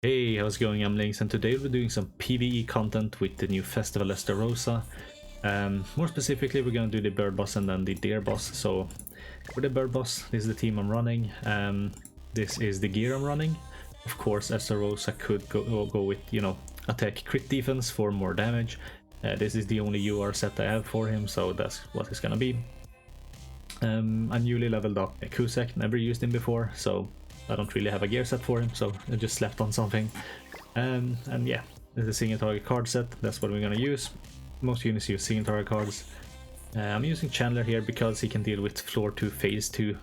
Hey, how's it going? I'm Links, and today we're doing some PVE content with the new festival Estarossa. More specifically, we're gonna do the bird boss and then the deer boss. So, for the bird boss, this is the team I'm running. This is the gear I'm running. Of course, Estarossa could go with, attack crit defense for more damage. This is the only UR set I have for him, so that's what it's gonna be. I newly leveled up a Kusek, never used him before, so I don't really have a gear set for him, so I just slept on something. And yeah, this is a single target card set, that's what we're gonna use. Most units use single target cards. I'm using Chandler here because he can deal with floor 2 phase 2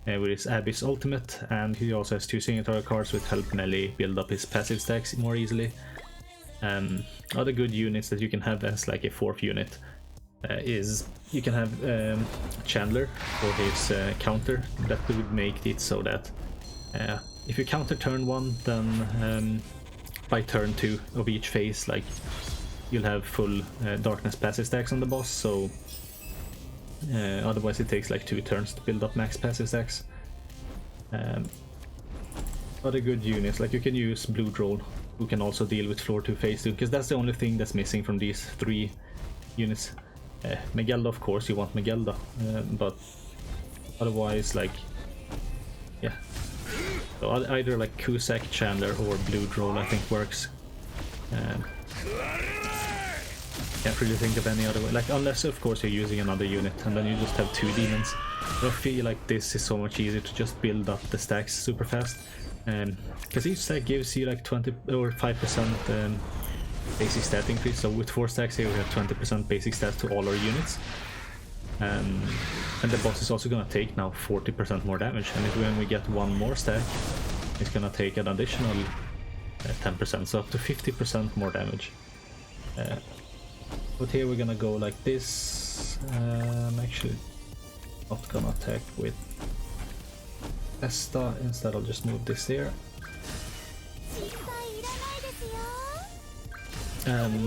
with his Abyss ultimate, and he also has 2 single target cards which help melee build up his passive stacks more easily. Other good units that you can have as like a 4th unit is you can have Chandler for his counter. That would make it so that if you counter turn 1, then by turn 2 of each phase, like, you'll have full darkness passive stacks on the boss, so otherwise it takes like 2 turns to build up max passive stacks. Other good units, like you can use Blue Droll, who can also deal with floor 2 phase 2, because that's the only thing that's missing from these 3 units. Megelda, of course, you want Megelda, but otherwise, like, yeah. So either like Kusek, Chandler, or Blue Droll I think works. Can't really think of any other way, like, unless of course you're using another unit and then you just have 2 demons. But I feel like this is so much easier to just build up the stacks super fast, because each stack gives you like 20 or 5% basic stat increase. So with 4 stacks here we have 20% basic stat to all our units. And the boss is also gonna take now 40% more damage, and when we get 1 more stack, it's gonna take an additional 10%, so up to 50% more damage. But here we're gonna go like this. I'm actually not gonna attack with Esta, instead I'll just move this here.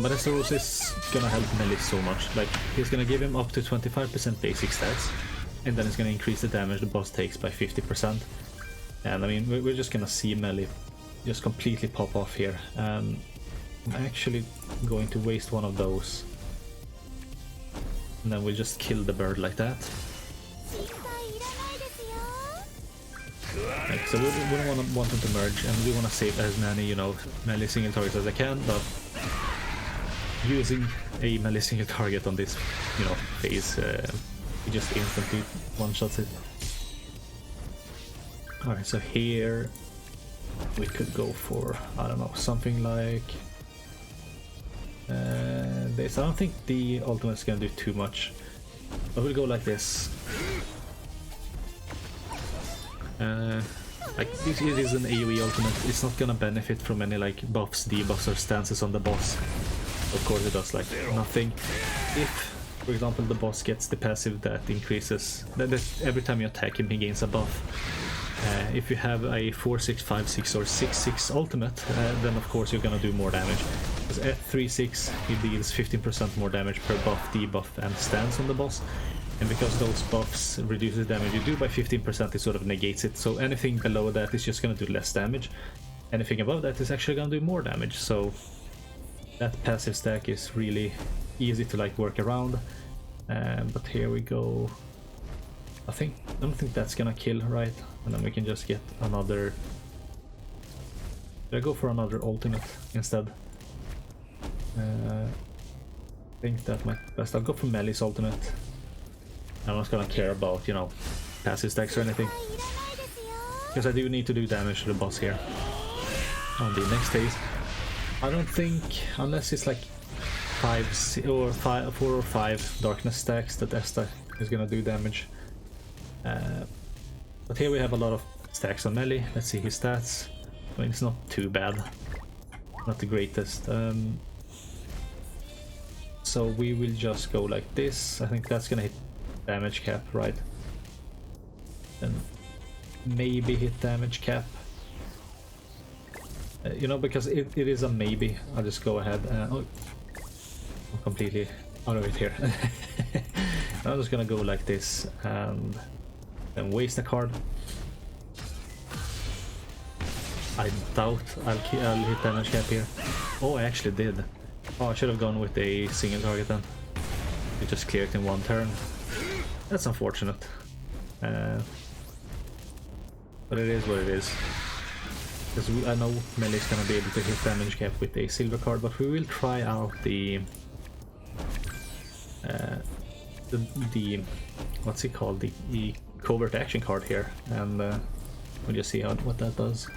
But Estarossa is gonna help melee so much. Like, he's gonna give him up to 25% basic stats, and then it's gonna increase the damage the boss takes by 50%. And I mean, we're just gonna see melee just completely pop off here. I'm actually going to waste one of those, and then we'll just kill the bird like that. Like, so we don't want them to merge, and we want to save as many, melee single targets as I can, but using a melee single target on this, phase, he just instantly one-shots it. Alright, so here we could go for, I don't know, something like this. I don't think the ultimate is gonna do too much, but we'll go like this. Like, this is an AoE ultimate. It's not gonna benefit from any like buffs, debuffs, or stances on the boss. Of course it does like nothing. If, for example, the boss gets the passive that increases that every time you attack him he gains a buff. If you have a 4-6, 5-6 or 6-6 ultimate, then of course you're gonna do more damage. Because at 3-6 he deals 15% more damage per buff, debuff, and stance on the boss. And because those buffs reduce the damage you do by 15%, it sort of negates it. So anything below that is just gonna do less damage. Anything above that is actually gonna do more damage. So that passive stack is really easy to like work around. But here we go. I don't think that's gonna kill, right? And then we can just get another. Should I go for another ultimate instead? I think that might be best. I'll go for Melee's ultimate. I'm not gonna care about, passive stacks or anything, because I do need to do damage to the boss here on the next phase. I don't think, unless it's like 4 or 5 darkness stacks, that Esta is gonna do damage. But here we have a lot of stacks on melee. Let's see his stats. I mean, it's not too bad, not the greatest. So we will just go like this. I think that's gonna hit damage cap, right? And maybe hit damage cap. Because it is a maybe. I'll just go ahead and I'm completely out of it here. I'm just gonna go like this and then waste a card. I doubt I'll hit damage cap here. Oh, I actually did. Oh, I should have gone with a single target then. It just cleared in one turn. That's unfortunate. But it is what it is. Because I know melee is gonna be able to hit damage cap with a silver card, but we will try out the what's it called, the covert action card here, and we'll just see what that does.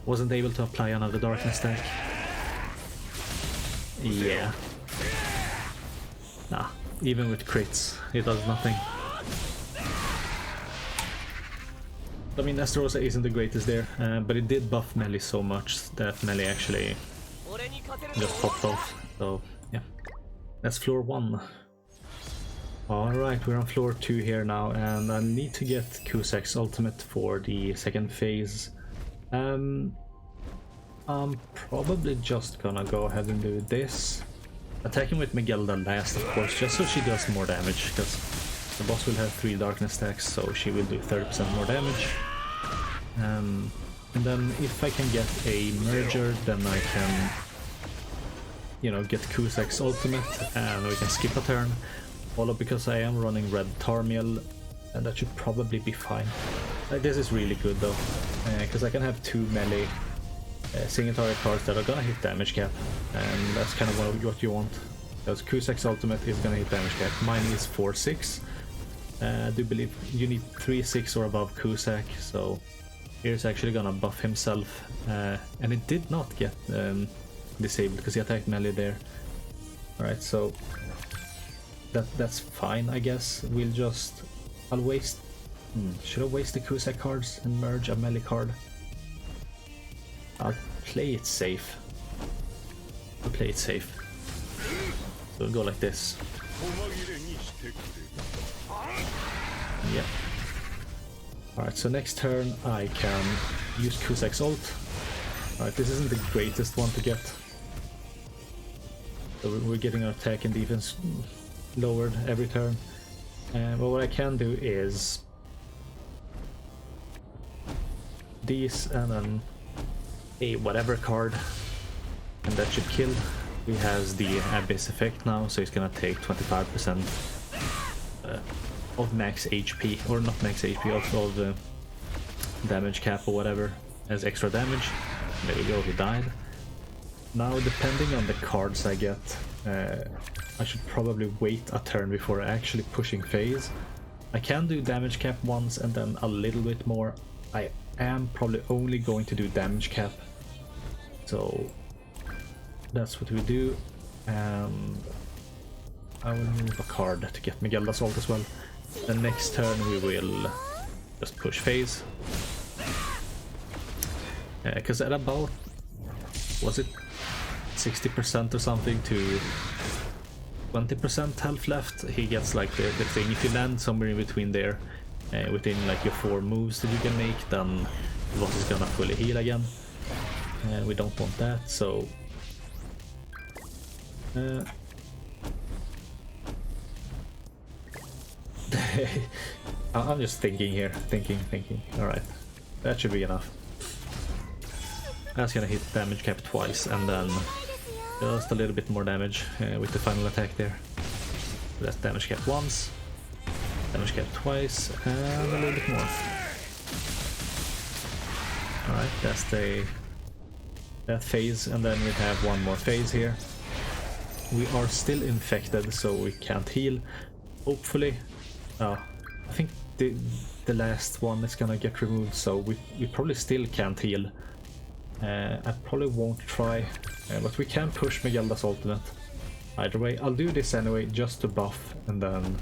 Wasn't able to apply another darkness stack. Yeah. Nah, even with crits, it does nothing. I mean, Estarossa isn't the greatest there, but it did buff melee so much that melee actually just popped off. So, yeah. That's floor 1. Alright, we're on floor 2 here now, and I need to get Cusack's ultimate for the second phase. I'm probably just gonna go ahead and do this. Attacking with Miguelda last, of course, just so she does more damage, because the boss will have 3 darkness stacks, so she will do 30% more damage. And then if I can get a merger, then I can, you know, get Cusack's ultimate, and we can skip a turn. Although because I am running red Tarmiel, and that should probably be fine. This is really good though, because I can have 2 melee single target cards that are gonna hit damage cap, and that's kind of what you want. Because Cusack's ultimate is gonna hit damage cap. Mine is 4-6. I do believe you need 3-6 or above Cusack, so here's actually gonna buff himself, and it did not get disabled because he attacked melee there. Alright, so that's fine, I guess. I'll waste. Should I waste the Cusack cards and merge a melee card? I'll play it safe. So we'll go like this. Yeah. Alright, so next turn I can use Cusack's ult. Alright, this isn't the greatest one to get. So we're getting our attack and defense lowered every turn. But what I can do is these and then a whatever card, and that should kill. He has the Abyss effect now, so he's gonna take 25% of max HP, or not max HP, of the damage cap or whatever, as extra damage. There we go, he died. Now, depending on the cards I get, I should probably wait a turn before actually pushing phase. I can do damage cap once and then a little bit more. I am probably only going to do damage cap, so that's what we do. And I will move a card to get Miguelda's ult as well. The next turn we will just push phase, because at about, was it 60% or something to 20% health left, he gets like the thing. If you land somewhere in between there, within like your 4 moves that you can make, then the boss is gonna fully heal again. We don't want that, so I'm just thinking here, thinking. Alright, that should be enough. That's gonna hit damage cap twice, and then just a little bit more damage with the final attack there. That's damage cap once, damage cap twice, and a little bit more. Alright, that's that phase, and then we have one more phase here. We are still infected, so we can't heal. Hopefully, I think the last one is gonna get removed, so we probably still can't heal. I probably won't try, but we can push Miguelda's ultimate. Either way, I'll do this anyway, just to buff, and then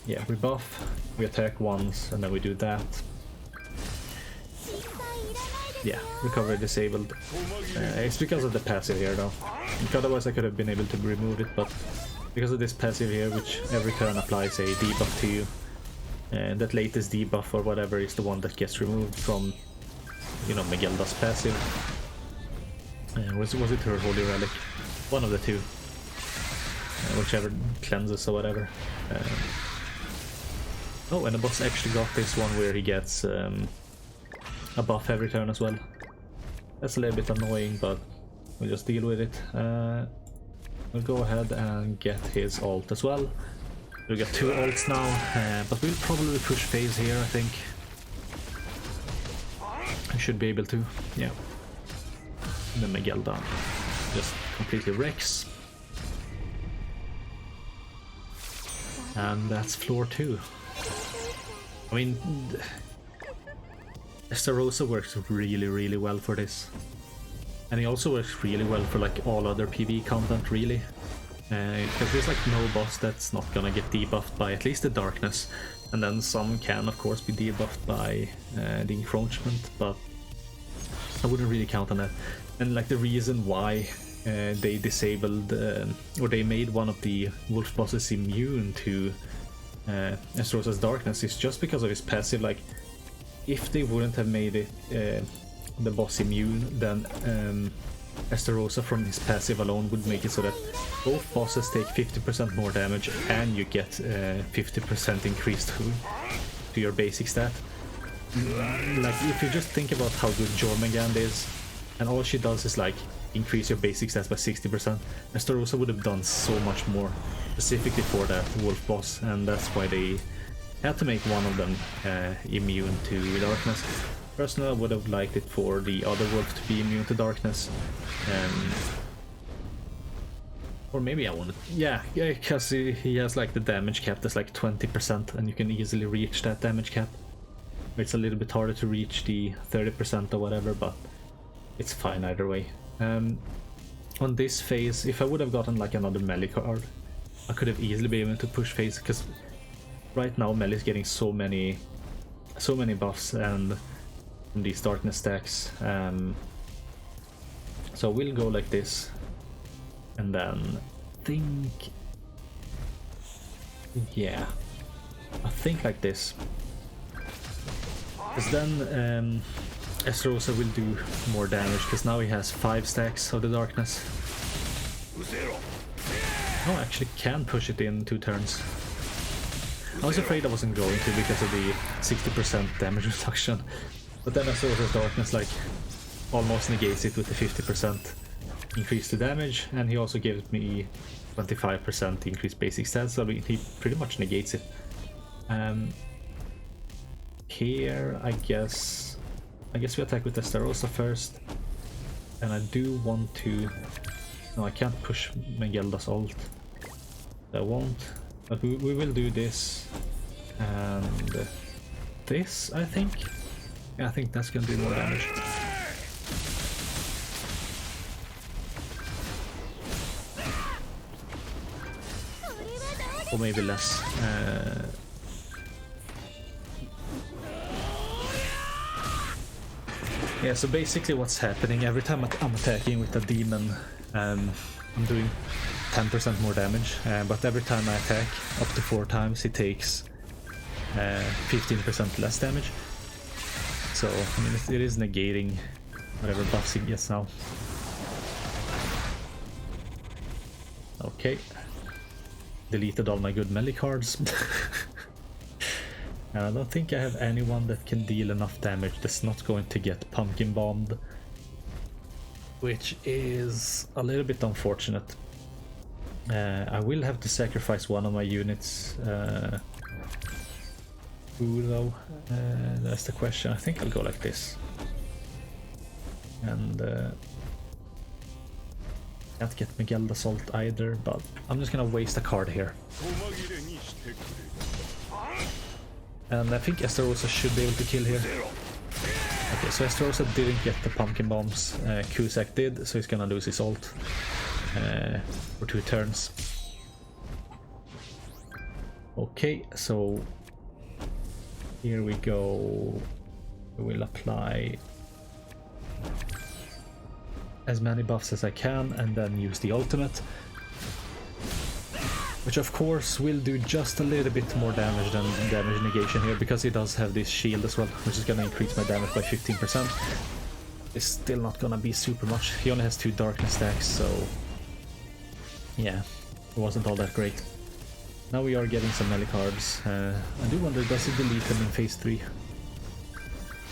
yeah, we buff, we attack once, and then we do that. Yeah, recovery disabled. It's because of the passive here though. Otherwise I could have been able to remove it, but because of this passive here, which every turn applies a debuff to you, and that latest debuff or whatever is the one that gets removed from, you know, Miguelda's passive. Was it her Holy Relic? One of the two. Whichever cleanses or whatever. Oh, and the boss actually got this one where he gets a buff every turn as well. That's a little bit annoying, but we'll just deal with it. We'll go ahead and get his ult as well. We got 2 ults now, but we'll probably push phase here, I think. I should be able to, yeah. And then Miguel down. Just completely wrecks. And that's floor 2. I mean, Estarossa works really well for this. And he also works really well for like all other PvE content, really. Because there's like no boss that's not gonna get debuffed by at least the darkness. And then some can of course be debuffed by the encroachment, but I wouldn't really count on that. And like the reason why they disabled or they made one of the wolf bosses immune to Estarossa's darkness is just because of his passive. Like if they wouldn't have made it the boss immune, then Estarossa from his passive alone would make it so that both bosses take 50% more damage and you get 50% increase to your basic stat. Like if you just think about how good Jormungand is, and all she does is like increase your basic stats by 60%, Estarossa would have done so much more specifically for that wolf boss, and that's why they had to make one of them immune to darkness. Personally, I would have liked it for the other wolf to be immune to darkness. Or maybe I wanted... Yeah, because he has like the damage cap that's like 20% and you can easily reach that damage cap. It's a little bit harder to reach the 30% or whatever, but it's fine either way. On this phase, if I would have gotten like another melee card, I could have easily been able to push phase, because right now melee is getting so many buffs and from these darkness stacks. So we'll go like this, and then I think like this, because then Estarossa will do more damage, because now he has 5 stacks of the darkness. Oh, I actually can push it in 2 turns. I was afraid I wasn't going to because of the 60% damage reduction, but then Estarossa's darkness like almost negates it with the 50% increase to damage, and he also gives me 25% increased basic stats, so I mean, he pretty much negates it. Here I guess we attack with Estarossa first, and I do want to... No, I can't push Miguelda's ult. I won't, but we will do this and this, I think. Yeah, I think that's gonna do more damage. Or maybe less. Yeah, so basically what's happening, every time I'm attacking with a demon, I'm doing 10% more damage, but every time I attack up to 4 times, he takes 15% less damage. So, I mean, it is negating whatever buffs he gets now. Okay. Deleted all my good melee cards. And I don't think I have anyone that can deal enough damage that's not going to get pumpkin bombed, which is a little bit unfortunate. I will have to sacrifice one of my units. Who though? That's the question. I think I'll go like this. And can't get Miguelda's ult either, but I'm just gonna waste a card here. And I think Estarossa should be able to kill here. Okay, so Estarossa didn't get the pumpkin bombs. Cusack did, so he's gonna lose his ult for 2 turns. Okay, so here we go. We will apply as many buffs as I can and then use the ultimate, which of course will do just a little bit more damage than damage negation here, because he does have this shield as well, which is gonna increase my damage by 15%. It's still not gonna be super much. He only has 2 darkness stacks, so yeah, it wasn't all that great. Now we are getting some melee cards. I do wonder, does it delete them in phase 3?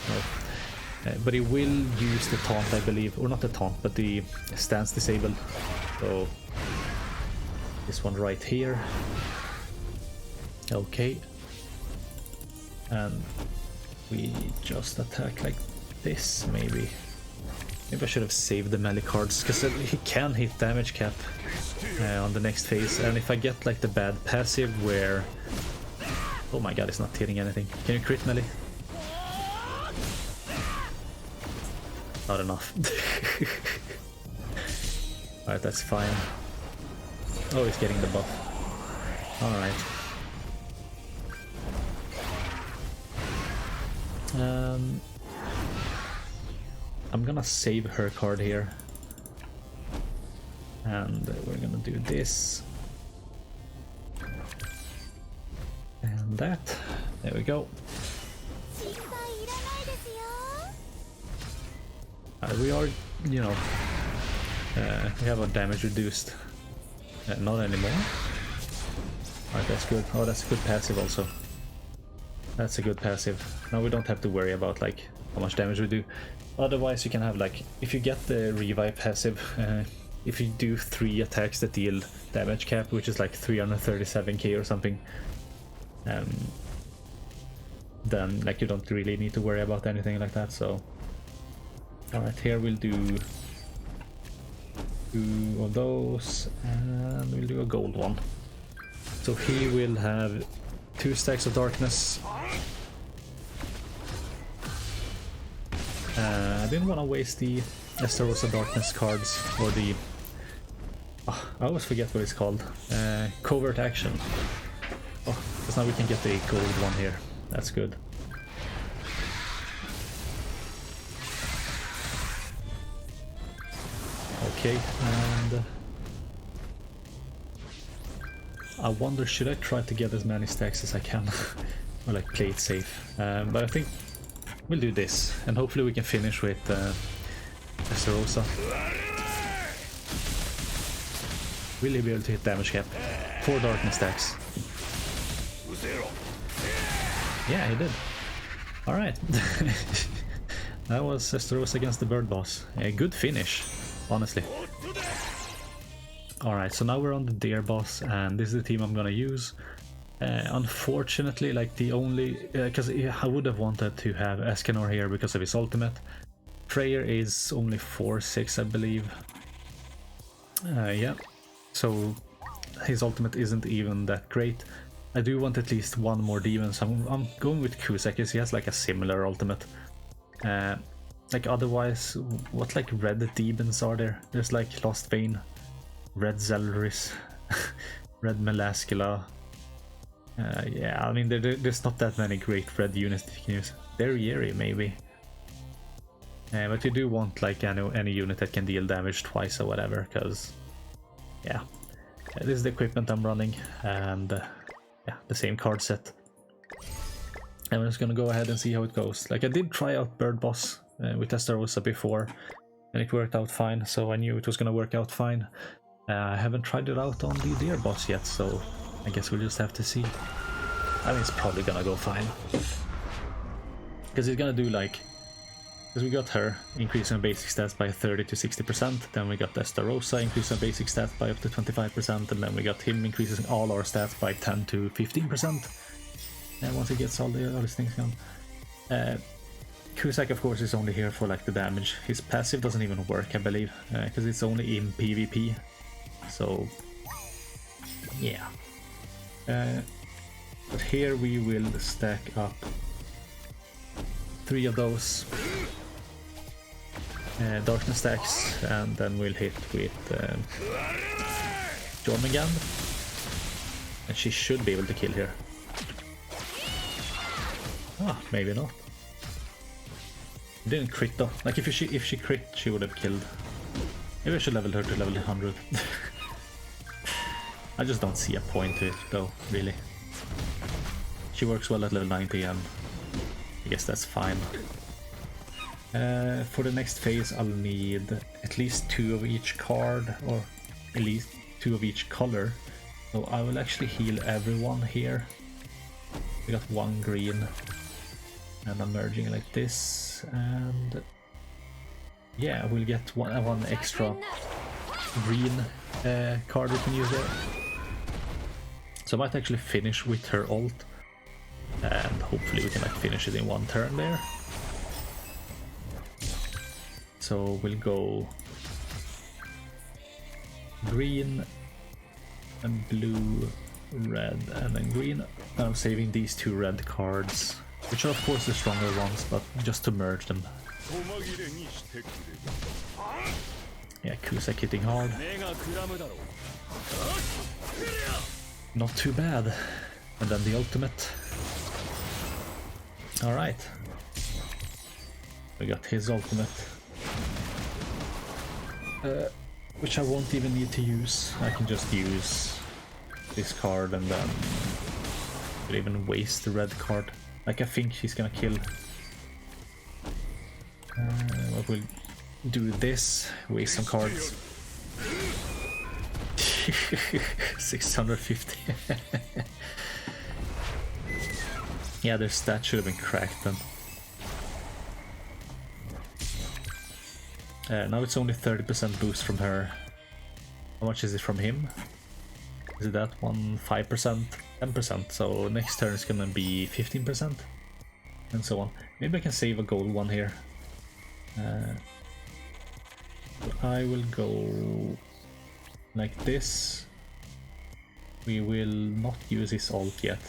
No. But it will use the taunt, I believe. Or not the taunt, but the stance disable. So this one right here. Okay. And we just attack like this, maybe. Maybe I should have saved the melee cards, because he can hit damage cap on the next phase. And if I get like the bad passive where... Oh my god, it's not hitting anything. Can you crit melee? Not enough. Alright, that's fine. Oh, he's getting the buff. Alright. I'm gonna save her card here. And we're gonna do this. And that. There we go. We are, you know, we have our damage reduced. Not anymore. Alright, that's good. Oh, that's a good passive also. That's a good passive. Now we don't have to worry about like how much damage we do. Otherwise you can have like, if you get the revive passive, if you do 3 attacks that deal damage cap, which is like 337k or something, then like you don't really need to worry about anything like that. So alright, here we'll do 2 of those, and we'll do a gold one. So he will have 2 stacks of darkness. I didn't want to waste the Estarossa darkness cards, or the... Oh, I always forget what it's called. Covert action. Oh, because now we can get the gold one here. That's good. Okay, and... I wonder, should I try to get as many stacks as I can? Or like play it safe? But I think we'll do this, and hopefully we can finish with Estarossa. Will he be able to hit damage cap? 4 darkness stacks. Yeah, he did. Alright. That was Estarossa against the bird boss. A good finish, honestly. Alright, so now we're on the deer boss, and this is the team I'm gonna use. Unfortunately, like the only... because I would have wanted to have Escanor here because of his ultimate. Freyr is only 4/6, I believe. Yeah, so his ultimate isn't even that great. I do want at least 1 more demon, so I'm going with Cusack, because he has like a similar ultimate. Like otherwise, what like red demons are there? There's like Lost Vein, Red Zelris, Red Melascula. Yeah, I mean there's not that many great red units that you can use. Derriere maybe. But you do want like any unit that can deal damage twice or whatever, because yeah, this is the equipment I'm running, and yeah, the same card set. And I'm just gonna go ahead and see how it goes. Like I did try out Bird Boss with Estarossa before, and it worked out fine, so I knew it was gonna work out fine. I haven't tried it out on the Deer Boss yet, so I guess we'll just have to see. I mean, it's probably gonna go fine, because it's gonna do like... Because we got her increasing basic stats by 30 to 60%, then we got Estarossa increasing basic stats by up to 25%, and then we got him increasing all our stats by 10 to 15%. And once he gets all the other things gone. Cusack, of course, is only here for like the damage. His passive doesn't even work, I believe, because it's only in PvP. So, yeah. But here we will stack up 3 of those darkness stacks, and then we'll hit with Jormungand, and she should be able to kill here. Ah, maybe not. Didn't crit though. Like if she crit, she would have killed. Maybe I should level her to level 100. I just don't see a point to it though, really. She works well at level 90, and I guess that's fine. For the next phase, I'll need at least 2 of each card, or at least 2 of each color. So I will actually heal everyone here. We got one green. And I'm merging like this. And yeah, we'll get one extra green card we can use there. So I might actually finish with her ult. And hopefully we can like finish it in one turn there. So we'll go green and blue, red, and then green. And I'm saving these two red cards, which are of course the stronger ones, but just to merge them. Yeah, Cusack hitting hard. Not too bad. And then the ultimate. Alright. We got his ultimate. Which I won't even need to use. I can just use this card and then could even waste the red card. Like, I think she's gonna kill. But we'll do this, waste some cards. 650. Yeah, their stat should have been cracked then. Now it's only 30% boost from her. How much is it from him? Is it that one? 5%? 10%? So next turn is gonna be 15%? And so on. Maybe I can save a gold one here. I will go like this. We will not use his ult yet.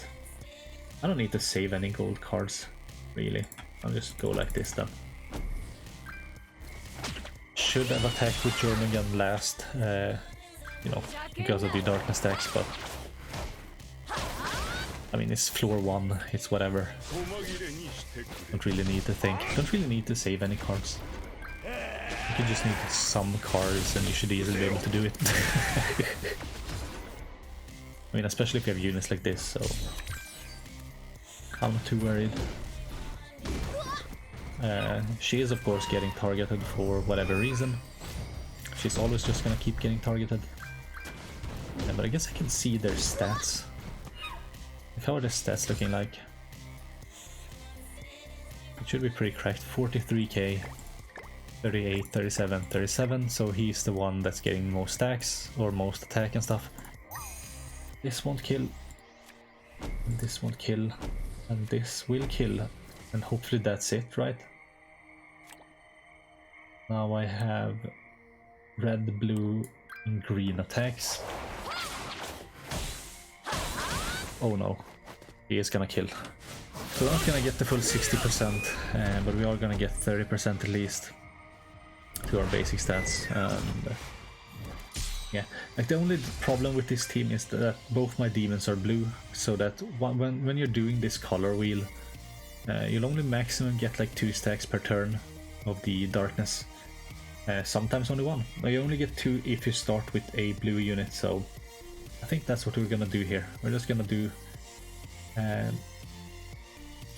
I don't need to save any gold cards, really. I'll just go like this then. Should have attacked with Jormungand last, you know, because of the darkness stacks, but I mean, it's floor 1, it's whatever. Don't really need to think, don't really need to save any cards. You just need some cards and you should easily be able to do it. I mean, especially if you have units like this, so I'm not too worried. She is of course getting targeted for whatever reason. She's always just gonna keep getting targeted. Yeah, but I guess I can see their stats. Like, how are their stats looking like? It should be pretty cracked. 43k, 38, 37, 37, so he's the one that's getting most stacks or most attack and stuff. This won't kill, and this won't kill, and this will kill, and hopefully that's it, right? Now I have red, blue, and green attacks. Oh no, he is gonna kill. So we're not gonna get the full 60%, but we are gonna get 30% at least to our basic stats. And yeah, like the only problem with this team is that both my demons are blue, so that when you're doing this color wheel, you'll only maximum get like 2 stacks per turn of the darkness. Sometimes only 1. You only get 2 if you start with a blue unit, so I think that's what we're gonna do here. We're just gonna do...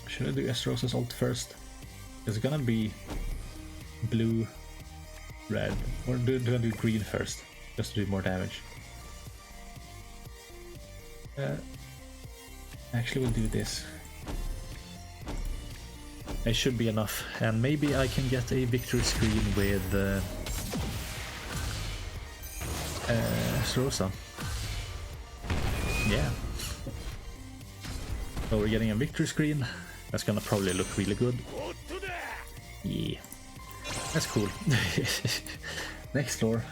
should I do Estarossa's ult first? It's gonna be blue, red, or do I do green first? Just to do more damage. Actually, we'll do this. It should be enough, and maybe I can get a victory screen with Estarossa. Yeah. So we're getting a victory screen. That's gonna probably look really good. Yeah. That's cool. Next floor.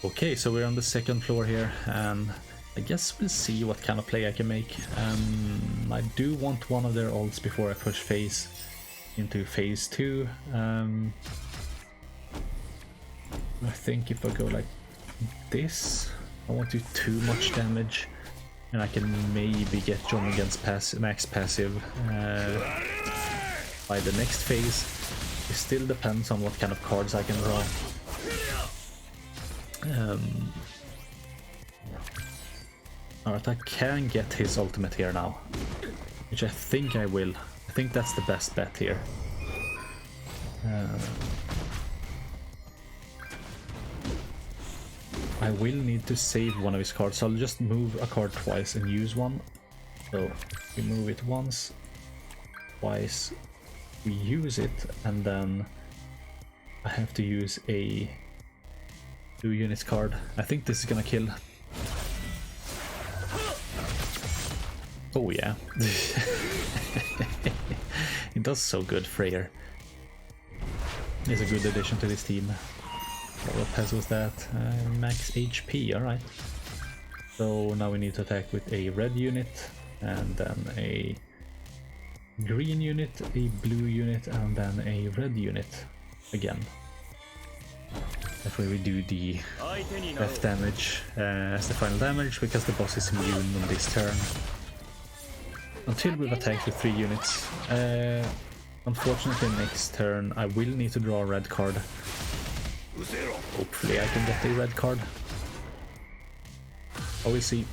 Okay, so we're on the second floor here, and I guess we'll see what kind of play I can make. I do want one of their ults before I push phase into phase 2. I think if I go like this, I won't do too much damage, and I can maybe get Jormungand's max passive by the next phase. It still depends on what kind of cards I can draw. Alright, I can get his ultimate here now, which I think I will. I think that's the best bet here. I I will need to save one of his cards, so I'll just move a card twice and use one. So we move it once, twice, we use it, and then I have to use a 2 units card. I think this is gonna kill. Oh yeah. It does so good, Freyr. He's a good addition to this team. What pass was that? Max HP, alright. So now we need to attack with a red unit, and then a green unit, a blue unit, and then a red unit again. That way we do the death damage as the final damage, because the boss is immune on this turn. Until we've attacked with 3 units. Unfortunately next turn I will need to draw a red card. Hopefully I can get a red card. I will see.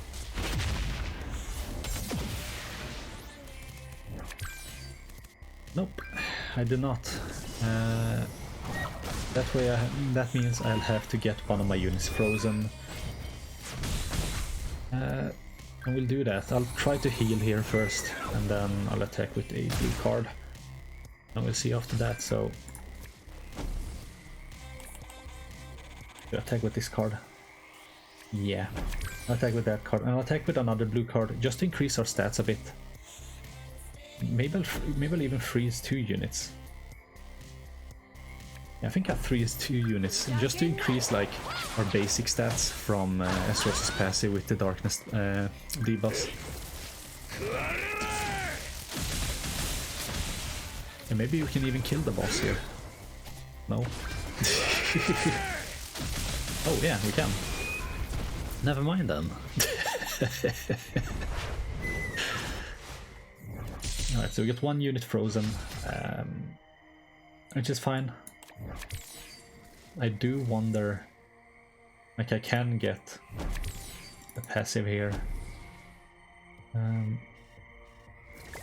Nope, I did not. That means I'll have to get one of my units frozen. And we'll do that. I'll try to heal here first, and then I'll attack with a blue card. And we'll see after that, so... I'll attack with this card. Yeah. I'll attack with that card. And I'll attack with another blue card, just to increase our stats a bit. Maybe I'll even freeze 2 units. Yeah, I think I'll freeze 2 units, just to increase like our basic stats from Estarossa's passive with the darkness debuffs. And maybe we can even kill the boss here. No? Oh yeah, we can. Never mind then. Alright, so we got 1 unit frozen, which is fine. I do wonder, like, I can get the passive here.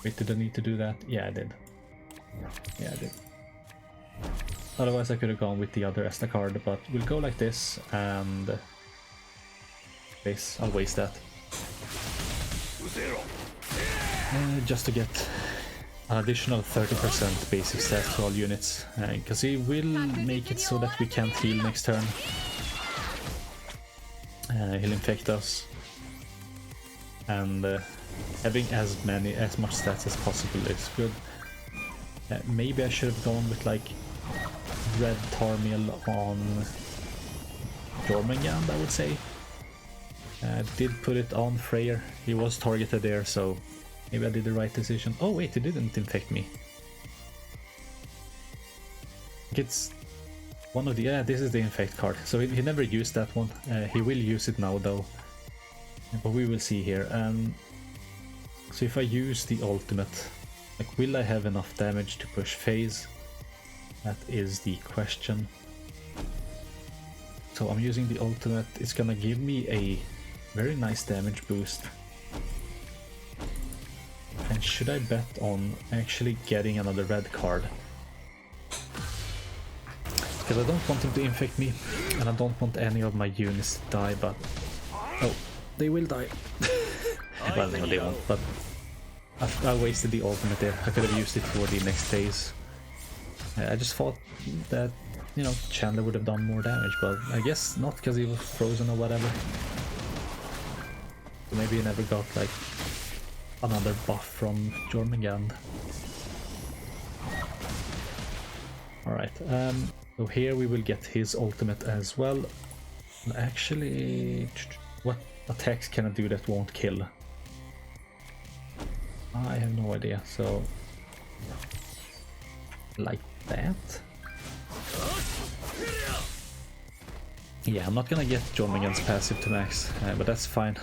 Wait, did I need to do that? Yeah, I did. Yeah, I did. Otherwise I could have gone with the other Esta card, but we'll go like this, and I'll waste that. Just to get an additional 30% basic stats to all units, because he will make it so that we can't heal next turn. He'll infect us, and having as much stats as possible is good. Maybe I should have gone with like red Tarmiel on Jormungand, I would say. Did put it on Freyr. He was targeted there, so maybe I did the right decision. Oh wait, he didn't infect me. It's one of the... yeah, this is the infect card. So he never used that one. He will use it now though. But we will see here. So if I use the ultimate, like, will I have enough damage to push phase? That is the question. So I'm using the ultimate. It's gonna give me a very nice damage boost. And should I bet on actually getting another red card? Because I don't want him to infect me, and I don't want any of my units to die, but... oh, they will die. Well, no, they won't, but I wasted the ultimate there. I could have used it for the next phase. I just thought that, you know, Chandler would have done more damage, but I guess not, because he was frozen or whatever. So maybe he never got, like, another buff from Jormungand. Alright, so here we will get his ultimate as well. And actually, what attacks can I do that won't kill? I have no idea, so... like that? Yeah, I'm not gonna get Jormungand's passive to max, but that's fine.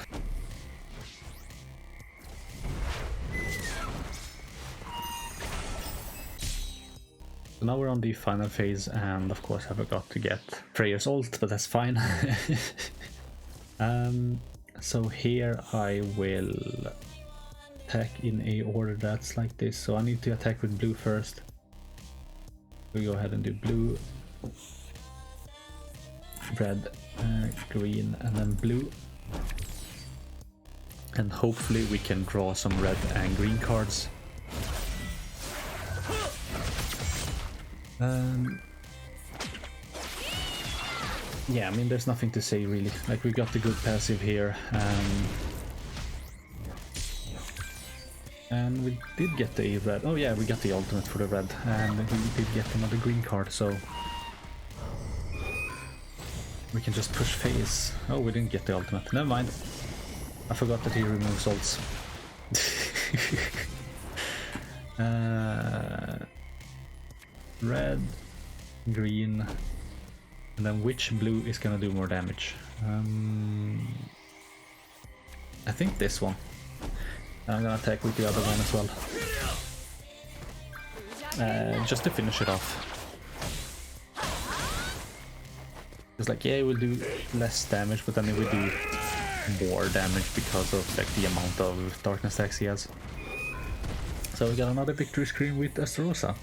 So now we're on the final phase, and of course I forgot to get Freyr's ult, but that's fine. So here I will attack in a order that's like this. So I need to attack with blue first. We go ahead and do blue. red, green, and then blue. And hopefully we can draw some red and green cards. Yeah, I mean, there's nothing to say really. Like, we got the good passive here, and we did get the red. Oh yeah, we got the ultimate for the red, and we did get another green card, so we can just push phase. Oh, we didn't get the ultimate. Never mind. I forgot that he removes ults. Red, green, and then which blue is gonna do more damage? I think this one. I'm gonna attack with the other one as well. Just to finish it off. It's like, yeah, it will do less damage, but then it will do more damage because of like the amount of darkness tax he has. So we got another victory screen with Estarossa.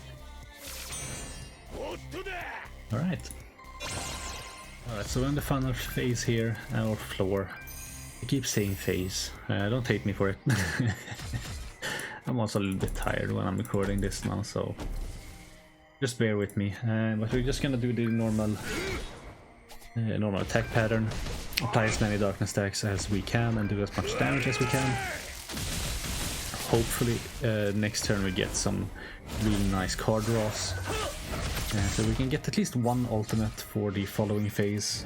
Alright. Alright, so we're in the final phase here, or floor. I keep saying phase. Don't hate me for it. I'm also a little bit tired when I'm recording this now, so just bear with me. But we're just gonna do the normal attack pattern. Apply as many darkness stacks as we can and do as much damage as we can. Hopefully next turn we get some really nice card draws. So we can get at least one ultimate for the following phase.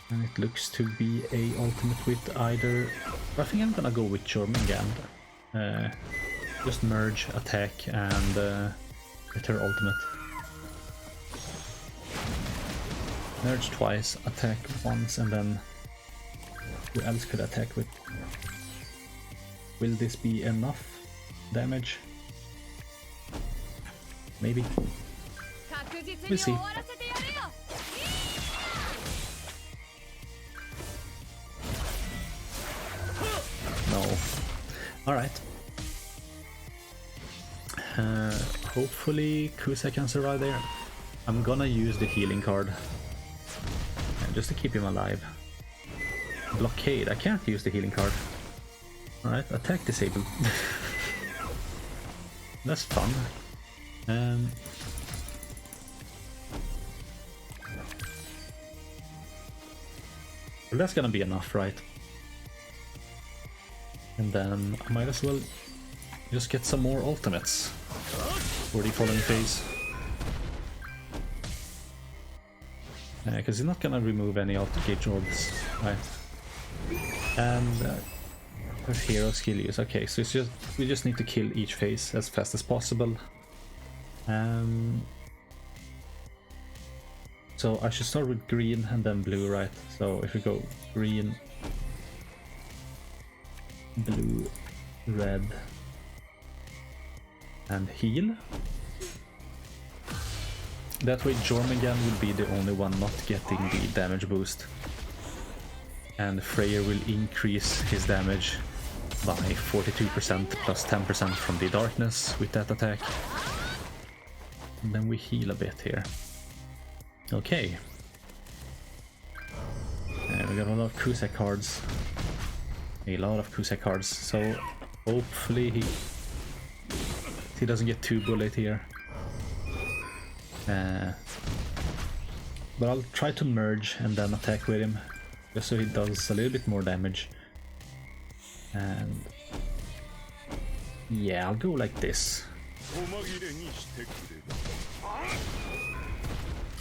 And it looks to be a ultimate with either... I think I'm gonna go with Jormungand. Just merge, attack, and get her ultimate. Merge twice, attack once, and then who else could attack with? Will this be enough damage? Maybe. We'll see. No. Alright. Hopefully Kusa can survive there. I'm gonna use the healing card. Just to keep him alive. Blockade. I can't use the healing card. Alright, attack disabled. That's fun. Well, that's gonna be enough, right? And then I might as well just get some more ultimates for the following phase. Because he's not gonna remove any out-of-gauge orbs, right? And there's hero skill use. Okay, so it's just we just need to kill each phase as fast as possible. So I should start with green and then blue, right? So if we go green, blue, red, and heal. That way Jormungand will be the only one not getting the damage boost. And Freyr will increase his damage by 42% plus 10% from the darkness with that attack. And then we heal a bit here. Okay. We got a lot of Kusek cards. A lot of Kusek cards, so hopefully he doesn't get too bullet here. But I'll try to merge and then attack with him, just so he does a little bit more damage. And yeah, I'll go like this.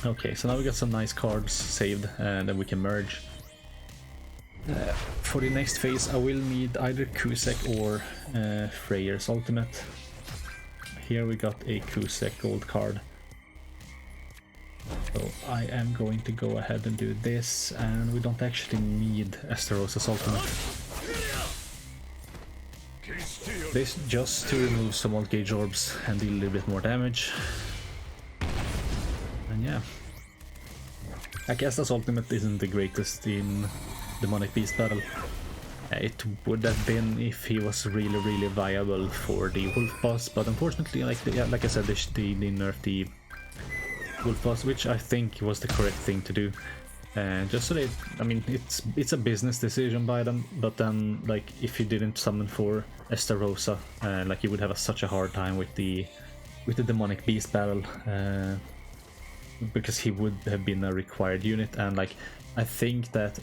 Okay, so now we got some nice cards saved, and then we can merge. For the next phase, I will need either Kusek or Freyr's ultimate. Here we got a Kusek gold card. So I am going to go ahead and do this, and we don't actually need Estarossa's ultimate. This just to remove some old gauge orbs and deal a little bit more damage. And yeah. I guess this ultimate isn't the greatest in Demonic Beast battle. It would have been if he was really viable for the Wolf boss, but unfortunately, like I said, they nerfed the Wolf boss, which I think was the correct thing to do. just so they, I mean, it's a business decision by them, but then like if you didn't summon for Estarossa, like you would have such a hard time with the demonic beast battle, because he would have been a required unit, and like I think that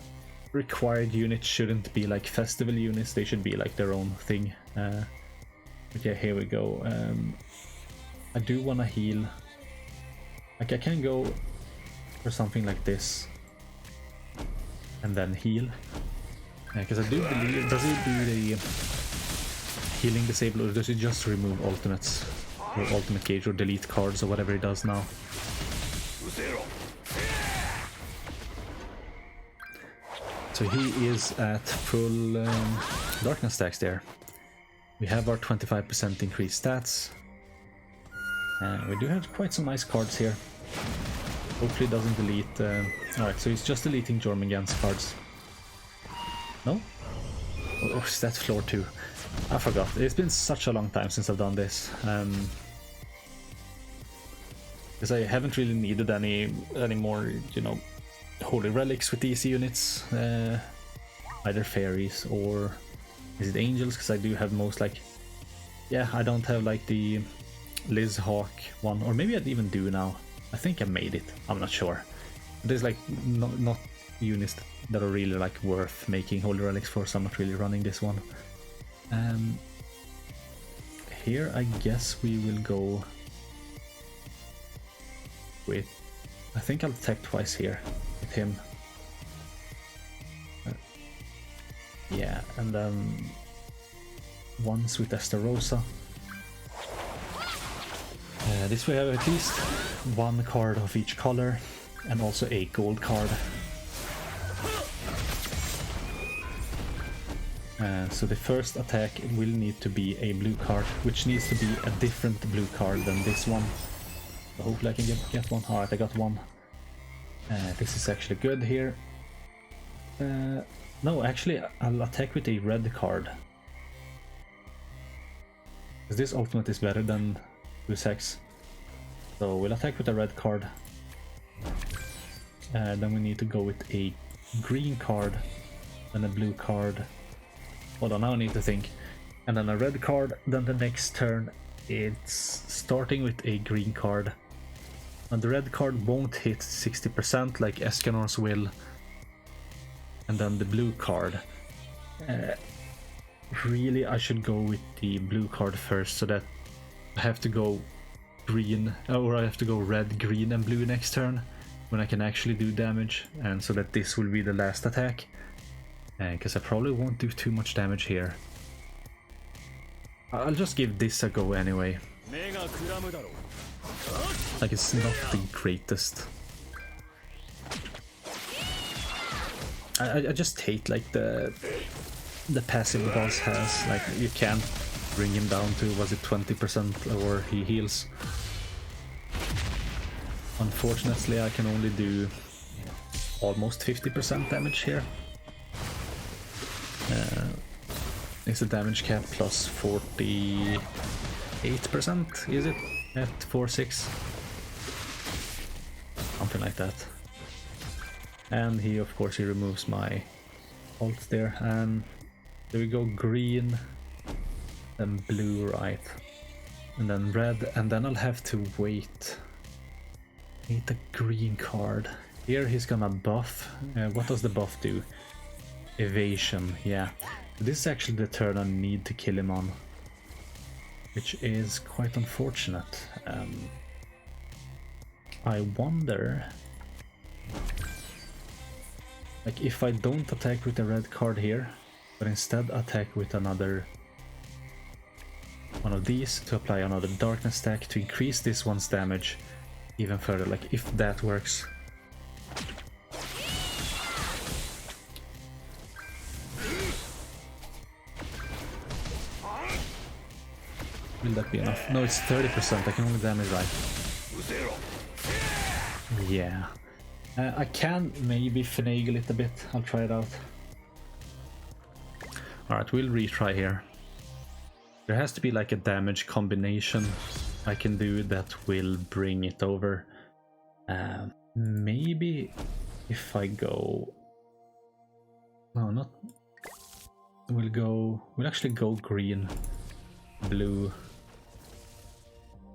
required units shouldn't be like festival units, they should be like their own thing. Okay, here we go. I do want to heal. Like I can go for something like this and then heal, because I do believe, does he do the healing disable, or does he just remove ultimates or ultimate gauge or delete cards or whatever he does now? So he is at full darkness stacks there. We have our 25% increased stats. We do have quite some nice cards here. Hopefully it doesn't delete... Alright, so he's just deleting Jormungand's cards. No? Oh, that's floor 2. I forgot. It's been such a long time since I've done this. Because I haven't really needed any more, you know, holy relics with these units. Either fairies or... Is it angels? Because I do have most, like... Yeah, I don't have like the Liz Hawk one. Or maybe I'd even do now. I think I made it. I'm not sure. There's like not units that are really like worth making holy relics for, so I'm not really running this one. Here I guess we will go with... I think I'll attack twice here with him. Yeah, and then once with Estarossa. This way I have at least one card of each color and also a gold card. So the first attack will need to be a blue card, which needs to be a different blue card than this one. So hopefully I can get one. Alright, I got one. This is actually good here. No, actually I'll attack with a red card. Because this ultimate is better than Blue Sex. So we'll attack with a red card. Then we need to go with a green card, then a blue card. Hold on, now I need to think. And then a red card, then the next turn it's starting with a green card. And the red card won't hit 60% like Escanor's will. And then the blue card. Really, I should go with the blue card first, so that I have to go green, or I have to go red, green and blue next turn when I can actually do damage, and so that this will be the last attack, because I probably won't do too much damage here. I'll just give this a go anyway. Like, it's not the greatest. I just hate like the passive the boss has. Like, you can't bring him down to, was it 20% or he heals. Unfortunately I can only do almost 50% damage here. It's a damage cap plus 48%, is it? At 4-6, something like that. And he, of course, he removes my ult there. And there we go, green, then blue, right, and then red, and then I'll have to wait. Need the green card. Here he's gonna buff. What does the buff do? Evasion, yeah. This is actually the turn I need to kill him on, which is quite unfortunate. I wonder, like, if I don't attack with the red card here, but instead attack with another one of these to apply another darkness stack to increase this one's damage even further, like if that works. Will that be enough? No, it's 30%, I can only damage right. Yeah. I can maybe finagle it a bit, I'll try it out. Alright, we'll retry here. There has to be like a damage combination I can do that will bring it over. Maybe if I go... No, not... We'll actually go green, blue,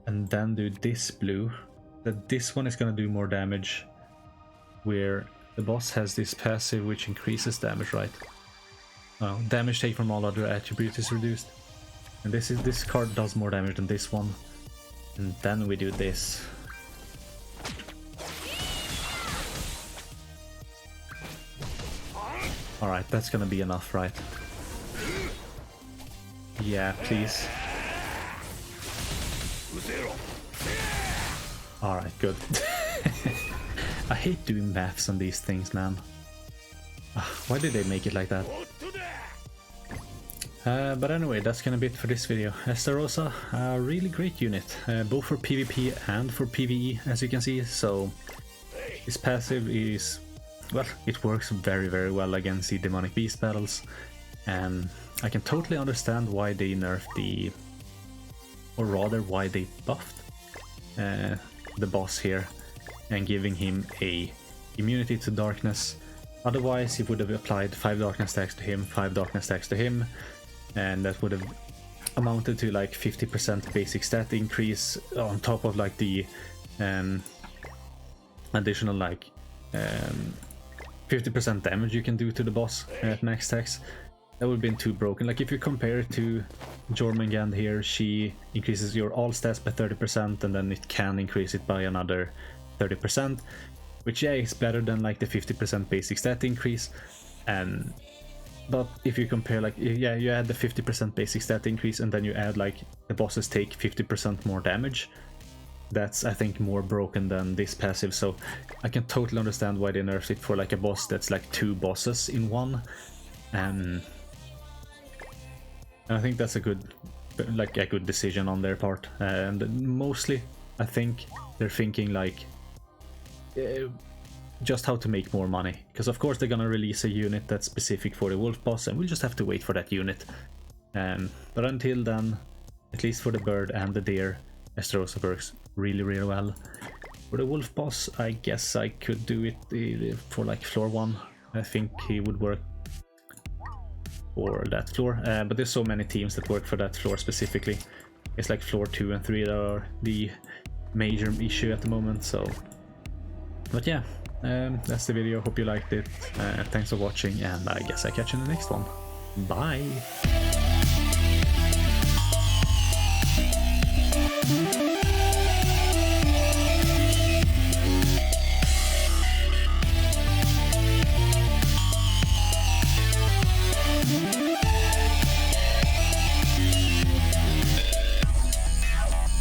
and then do this blue. That this one is gonna do more damage, where the boss has this passive which increases damage, right? No, damage take from all other attributes is reduced. And this card does more damage than this one. And then we do this. Alright, that's gonna be enough, right? Yeah, please. Alright, good. I hate doing maths on these things, man. Why did they make it like that? But anyway, that's gonna be it for this video. Estarossa, a really great unit, both for PvP and for PvE, as you can see. So his passive is, well, it works very, very well against the demonic beast battles, and I can totally understand why they nerfed the, or rather why they buffed the boss here and giving him a immunity to darkness. Otherwise he would have applied 5 darkness stacks to him, 5 darkness stacks to him, and that would have amounted to like 50% basic stat increase on top of like the additional like 50% damage you can do to the boss at max stacks. That would have been too broken. Like if you compare it to Jormungand here, she increases your all stats by 30% and then it can increase it by another 30%, which yeah is better than like the 50% basic stat increase. But if you compare, like, yeah, you add the 50% basic stat increase and then you add like the bosses take 50% more damage, that's I think more broken than this passive. So I can totally understand why they nerfed it for like a boss that's like 2 bosses in one. And I think that's a good decision on their part. And mostly I think they're thinking like just how to make more money, because of course they're gonna release a unit that's specific for the wolf boss and we'll just have to wait for that unit. But until then, at least for the bird and the deer, Estarossa works really, really well. For the wolf boss, I guess I could do it for like floor 1. I think he would work for that floor, but there's so many teams that work for that floor specifically. It's like floor 2 and 3 that are the major issue at the moment. So, but yeah, that's the video. Hope you liked it. Thanks for watching, and I guess I catch you in the next one. Bye!